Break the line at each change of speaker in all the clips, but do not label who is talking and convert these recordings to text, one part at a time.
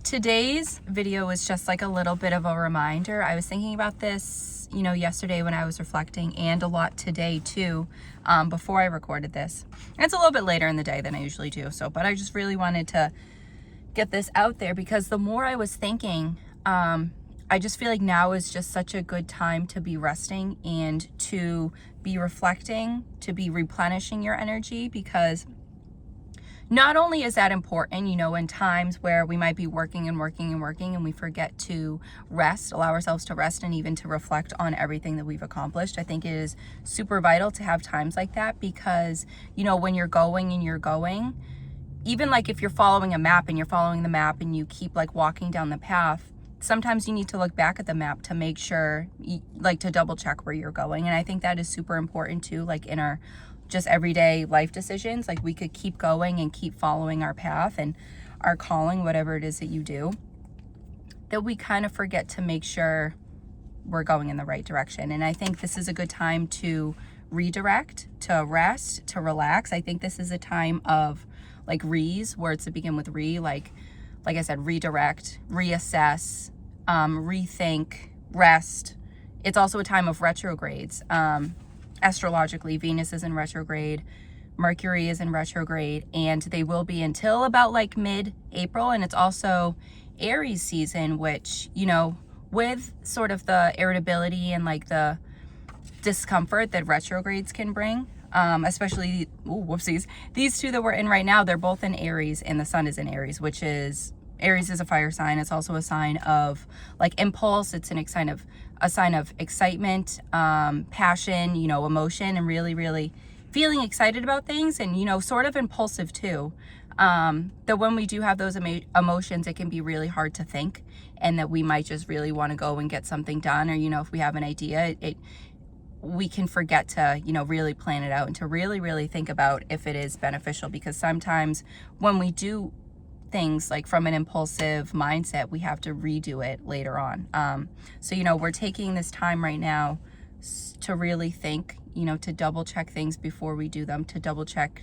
Today's video is just like a little bit of a reminder. I was thinking about this, yesterday when I was reflecting, and a lot today too, before I recorded this. And it's a little bit later in the day than I usually do. But I just really wanted to get this out there because the more I was thinking, I just feel like now is just such a good time to be resting and to be reflecting, to be replenishing your energy, because not only is that important, in times where we might be working and we forget to rest, allow ourselves to rest, and even to reflect on everything that we've accomplished. I think it is super vital to have times like that because, when you're going, even like if you're following a map and you're following the map and you keep like walking down the path, sometimes you need to look back at the map to make sure, to double check where you're going. And I think that is super important too, like in our just everyday life decisions. Like we could keep going and keep following our path and our calling, whatever it is that you do, that we kind of forget to make sure we're going in the right direction. And I think this is a good time to redirect, to rest, to relax. I think this is a time of like words that begin with like I said, redirect, reassess, rethink, rest. It's also a time of retrogrades. Astrologically, Venus is in retrograde, Mercury is in retrograde, and they will be until about like mid-April. And it's also Aries season, which, with sort of the irritability and like the discomfort that retrogrades can bring, especially, these two that we're in right now, they're both in Aries and the sun is in Aries, which is, Aries is a fire sign. It's also a sign of like impulse. It's a sign of excitement, passion, emotion, and really, really feeling excited about things, and, sort of impulsive too. That when we do have those emotions, it can be really hard to think, and that we might just really want to go and get something done. Or, if we have an idea, we can forget to, really plan it out and to really, really think about if it is beneficial, because sometimes when we do things like from an impulsive mindset, we have to redo it later on. So, we're taking this time right now to really think, to double check things before we do them, to double check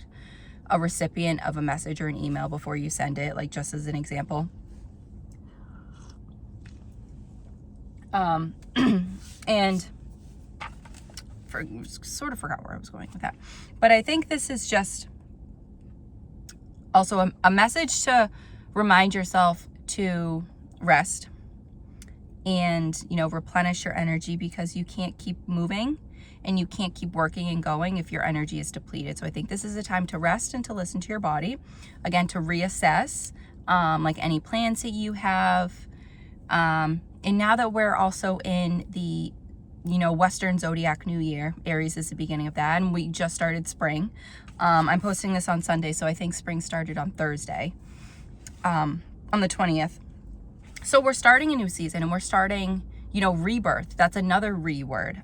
a recipient of a message or an email before you send it, like just as an example. And sort of forgot where I was going with that. But I think this is just also a message to remind yourself to rest and, replenish your energy, because you can't keep moving and you can't keep working and going if your energy is depleted. So I think this is a time to rest and to listen to your body. Again, to reassess, like any plans that you have. And now that we're also in the Western Zodiac New Year, Aries is the beginning of that, and we just started spring. I'm posting this on Sunday, so I think spring started on Thursday, on the 20th. So we're starting a new season, and we're starting, rebirth. That's another word.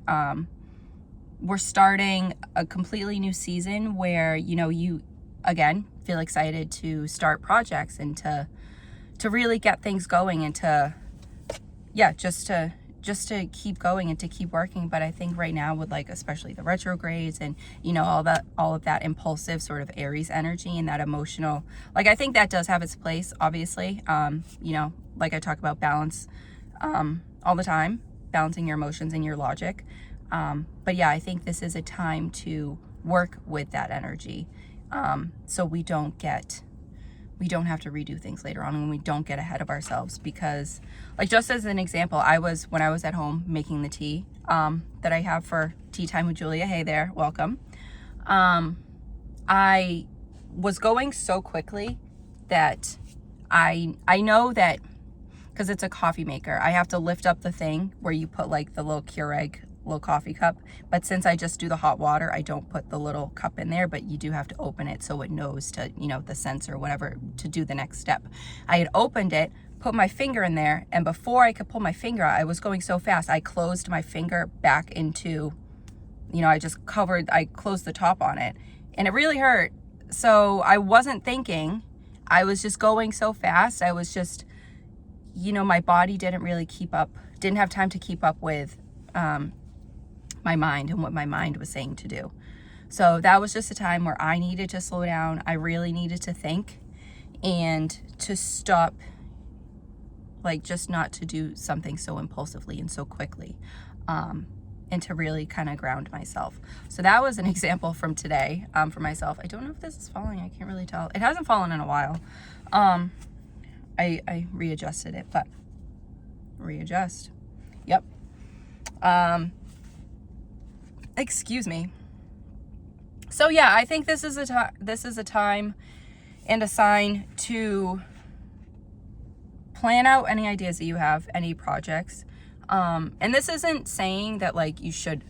We're starting a completely new season where, you, again, feel excited to start projects and to really get things going and to keep going and to keep working. But I think right now with like, especially the retrogrades and, all of that impulsive sort of Aries energy and that emotional, like, I think that does have its place, obviously. Like I talk about balance, all the time, balancing your emotions and your logic. But yeah, I think this is a time to work with that energy. So we don't have to redo things later on, and we don't get ahead of ourselves. Because, like, just as an example, when I was at home making the tea that I have for Tea Time with Julia, hey there, welcome. I was going so quickly that I know that, because it's a coffee maker, I have to lift up the thing where you put like the little Keurig little coffee cup, but since I just do the hot water, I don't put the little cup in there, but you do have to open it so it knows to, the sensor, whatever, to do the next step. I had opened it, put my finger in there, and before I could pull my finger out, I was going so fast, I closed my finger back into, I closed the top on it, and it really hurt. So I wasn't thinking, I was just going so fast. I was just, my body didn't really didn't have time to keep up with my mind and what my mind was saying to do. So that was just a time where I needed to slow down. I really needed to think and to stop like just not to do something so impulsively and so quickly, and to really kind of ground myself. So that was an example from today, for myself. I don't know if this is falling. I can't really tell. It hasn't fallen in a while. I readjusted it, but readjust. Yep. Excuse me. So yeah, I think this is a time and a sign to plan out any ideas that you have, any projects. And this isn't saying that like you should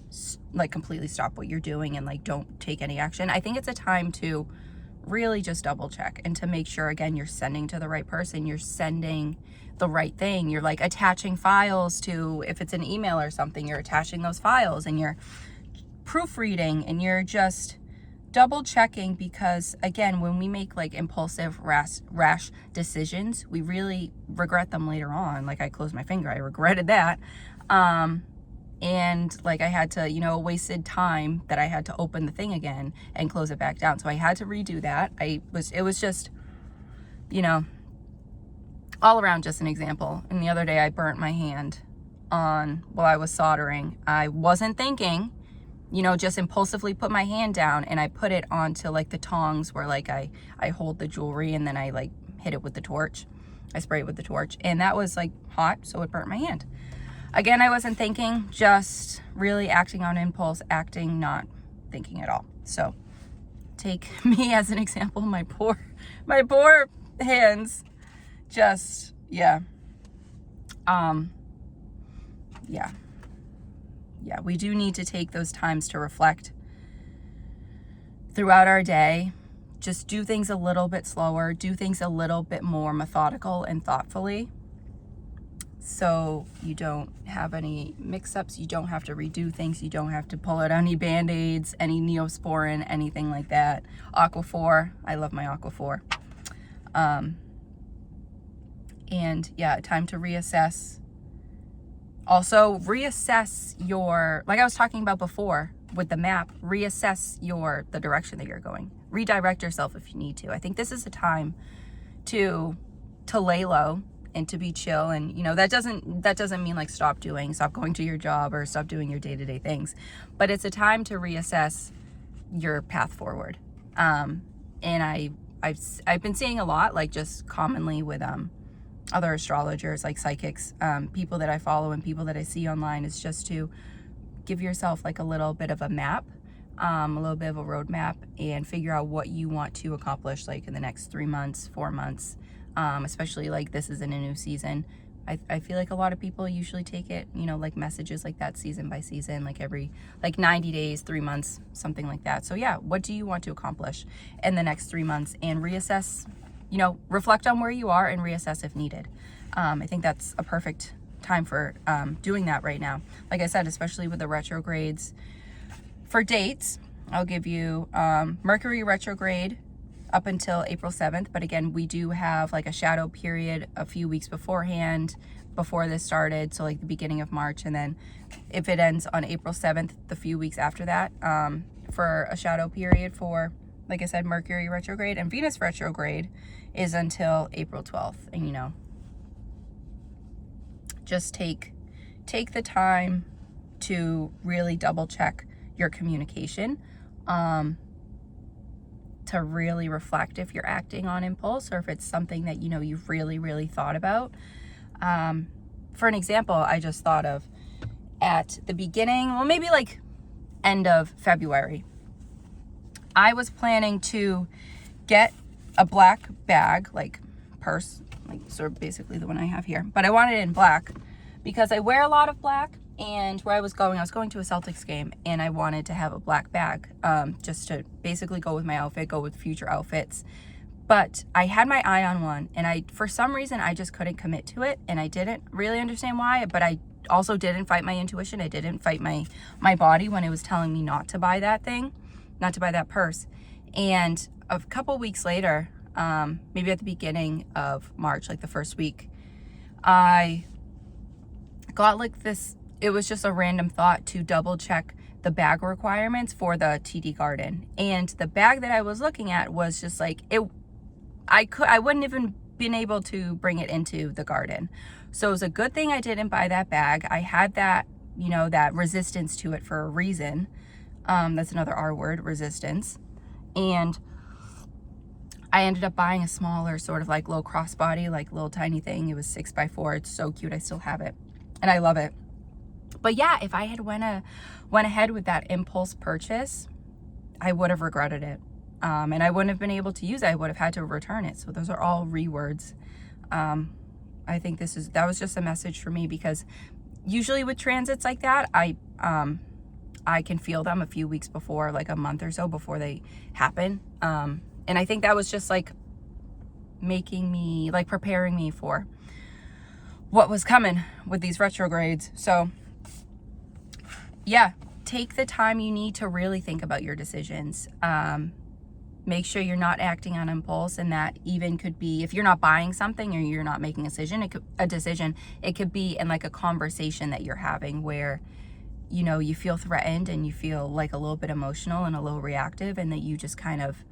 like completely stop what you're doing and like don't take any action. I think it's a time to really just double check and to make sure, again, you're sending to the right person, you're sending the right thing, you're like attaching files to, if it's an email or something, you're attaching those files and you're proofreading and you're just double checking, because again, when we make like impulsive rash decisions, we really regret them later on. Like I closed my finger, I regretted that. And like I had to, wasted time that I had to open the thing again and close it back down. So I had to redo that. It was just, all around just an example. And the other day I burnt my hand while I was soldering. I wasn't thinking, just impulsively put my hand down and I put it onto like the tongs where like I hold the jewelry, and then I like hit it with the torch. I spray it with the torch, and that was like hot, so it burnt my hand. Again, I wasn't thinking, just really acting on impulse, not thinking at all. So take me as an example. My poor hands, just, yeah. Yeah, we do need to take those times to reflect throughout our day. Just do things a little bit slower, do things a little bit more methodical and thoughtfully, so you don't have any mix-ups, you don't have to redo things, you don't have to pull out any Band-Aids, any Neosporin, anything like that. Aquaphor, I love my Aquaphor. And yeah, time to reassess. Also, reassess like I was talking about before with the map, reassess the direction that you're going. Redirect yourself if you need to. I think this is a time to lay low and to be chill. And, that doesn't mean like stop going to your job or stop doing your day-to-day things. But it's a time to reassess your path forward. And I've been seeing a lot, like just commonly with other astrologers, like psychics, people that I follow and people that I see online, is just to give yourself like a little bit of a map, a little bit of a roadmap, and figure out what you want to accomplish like in the next 3 months, 4 months, especially like this is in a new season. I feel like a lot of people usually take it, like messages like that season by season, like every 90 days, 3 months, something like that. So yeah, what do you want to accomplish in the next 3 months, and reassess, reflect on where you are and reassess if needed. I think that's a perfect time for doing that right now. Like I said, especially with the retrogrades. For dates, I'll give you Mercury retrograde up until April 7th. But again, we do have like a shadow period a few weeks beforehand, before this started. So like the beginning of March. And then if it ends on April 7th, the few weeks after that, for a shadow period for, like I said, Mercury retrograde. And Venus retrograde is until April 12th. And just take the time to really double check your communication, to really reflect if you're acting on impulse or if it's something that you've really thought about. For an example, I just thought of at the beginning, well, maybe like end of February, I was planning to get a black bag, like purse, like sort of basically the one I have here, but I wanted it in black because I wear a lot of black. And where I was going to a Celtics game, and I wanted to have a black bag, just to basically go with my outfit, go with future outfits. But I had my eye on one, and for some reason, I just couldn't commit to it, and I didn't really understand why, but I also didn't fight my intuition. I didn't fight my body when it was telling me not to buy that thing, not to buy that purse. And a couple weeks later, maybe at the beginning of March, like the first week, I got like this. It was just a random thought to double check the bag requirements for the TD Garden. And the bag that I was looking at was just like, I wouldn't even been able to bring it into the garden. So it was a good thing I didn't buy that bag. I had that, you know, that resistance to it for a reason. That's another R word, resistance. And I ended up buying a smaller sort of like low crossbody, like little tiny thing. It was 6x4. It's so cute. I still have it and I love it. But yeah, if I had went ahead with that impulse purchase, I would have regretted it. And I wouldn't have been able to use it. I would have had to return it. So those are all rewords. I think that was just a message for me, because usually with transits like that, I can feel them a few weeks before, like a month or so before they happen. And I think that was just like making me, like preparing me for what was coming with these retrogrades. So yeah, take the time you need to really think about your decisions. Make sure you're not acting on impulse, and that even could be if you're not buying something or you're not making a decision, it could be in like a conversation that you're having where, you know, you feel threatened and you feel like a little bit emotional and a little reactive, and that you just kind of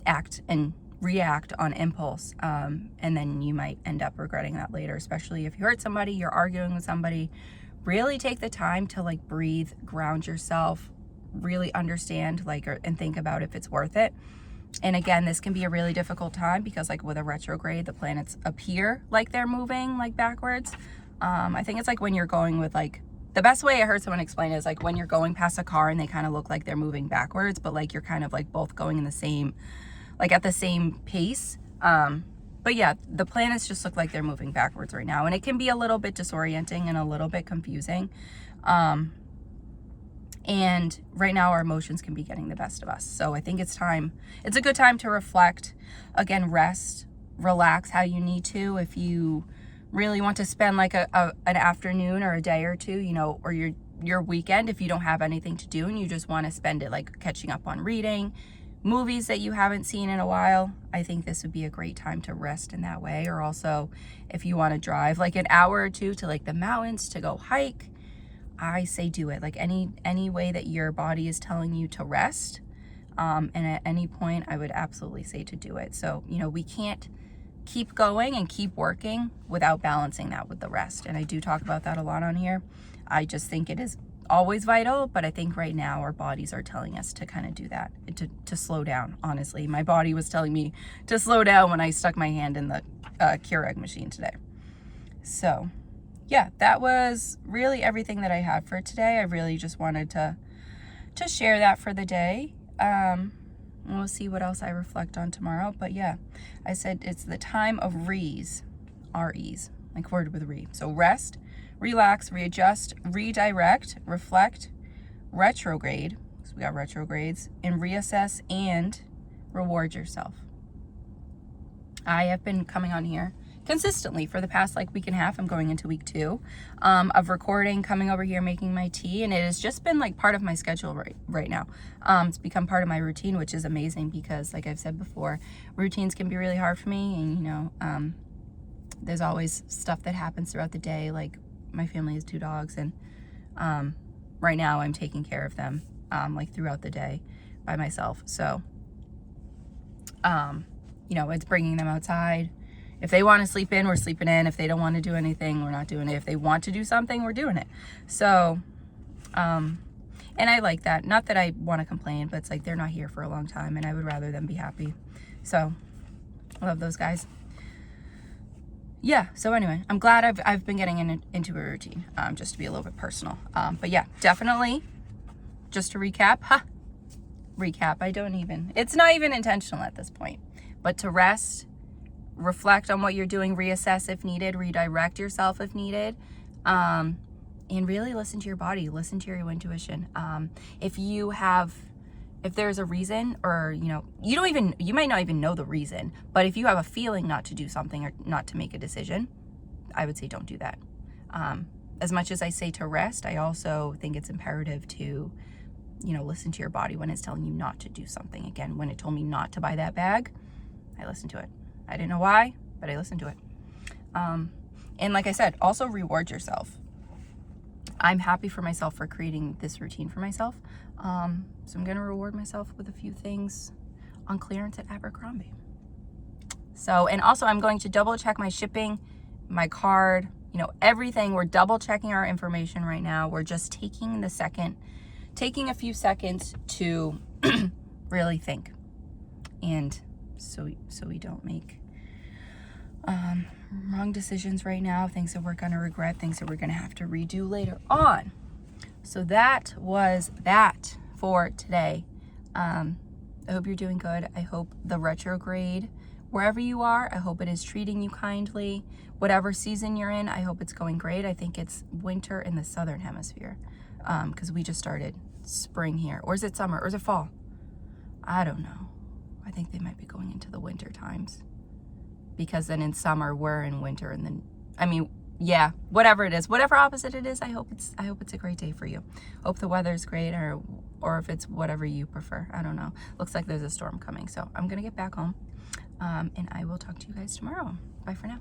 act and react on impulse. And then you might end up regretting that later, especially if you hurt somebody, you're arguing with somebody. Really take the time to like breathe, ground yourself, really understand and think about if it's worth it. And again, this can be a really difficult time because like with a retrograde, the planets appear like they're moving like backwards. I think it's like when you're going with like, the best way I heard someone explain it is like when you're going past a car and they kind of look like they're moving backwards, but like you're kind of like both going in the same, like at the same pace. But yeah, the planets just look like they're moving backwards right now. And it can be a little bit disorienting and a little bit confusing. And right now our emotions can be getting the best of us. So I think it's a good time to reflect, again, rest, relax how you need to. If you really want to spend like an afternoon or a day or two, you know, or your weekend, if you don't have anything to do and you just want to spend it like catching up on reading, movies that you haven't seen in a while, I think this would be a great time to rest in that way. Or also if you want to drive like an hour or two to like the mountains to go hike, I say do it. Like any way that your body is telling you to rest, and at any point I would absolutely say to do it. So, you know, we can't keep going and keep working without balancing that with the rest. And I do talk about that a lot on here. I just think it is always vital, but I think right now our bodies are telling us to kind of do that, to slow down. Honestly, my body was telling me to slow down when I stuck my hand in the Keurig machine today. So yeah, that was really everything that I had for today. I really just wanted to share that for the day. We'll see what else I reflect on tomorrow. But yeah, I said it's the time of Re's, R-E's, like word with re. So rest, relax, readjust, redirect, reflect, retrograde, so we got retrogrades, and reassess and reward yourself. I have been coming on here consistently for the past like week and a half. I'm going into week 2 of recording, coming over here, making my tea, and it has just been like part of my schedule right now. It's become part of my routine, which is amazing because like I've said before, routines can be really hard for me. And you know, there's always stuff that happens throughout the day. Like my family has 2 dogs, and right now I'm taking care of them like throughout the day by myself. So you know, it's bringing them outside. If they want to sleep in, we're sleeping in. If they don't want to do anything, we're not doing it. If they want to do something, we're doing it. So, and I like that. Not that I want to complain, but it's like they're not here for a long time, and I would rather them be happy. So, I love those guys. Yeah, so anyway, I'm glad I've been getting into a routine, just to be a little bit personal. But yeah, definitely, just to recap, it's not even intentional at this point, but to rest, reflect on what you're doing, reassess if needed, redirect yourself if needed, and really listen to your body, listen to your intuition. If there's a reason, or you know, you might not even know the reason, but if you have a feeling not to do something or not to make a decision, I would say don't do that. As much as I say to rest, I also think it's imperative to, you know, listen to your body when it's telling you not to do something. Again, when it told me not to buy that bag, I listened to it. I didn't know why, but I listened to it. And like I said, also reward yourself. I'm happy for myself for creating this routine for myself. So I'm going to reward myself with a few things on clearance at Abercrombie. So, and also I'm going to double check my shipping, my card, you know, everything. We're double checking our information right now. We're just taking a few seconds to really think. And so we don't make wrong decisions right now, things that we're going to regret, things that we're going to have to redo later on. So that was that for today. I hope you're doing good. I hope the retrograde, wherever you are, I hope it is treating you kindly. Whatever season you're in, I hope it's going great. I think it's winter in the southern hemisphere, because we just started spring here. Or is it summer? Or is it fall? I don't know. I think they might be going into the winter times, because then in summer we're in winter, and then, I mean, yeah, whatever it is, whatever opposite it is, I hope it's a great day for you. Hope the weather's great, or if it's whatever you prefer. I don't know. Looks like there's a storm coming, so I'm gonna get back home, and I will talk to you guys tomorrow. Bye for now.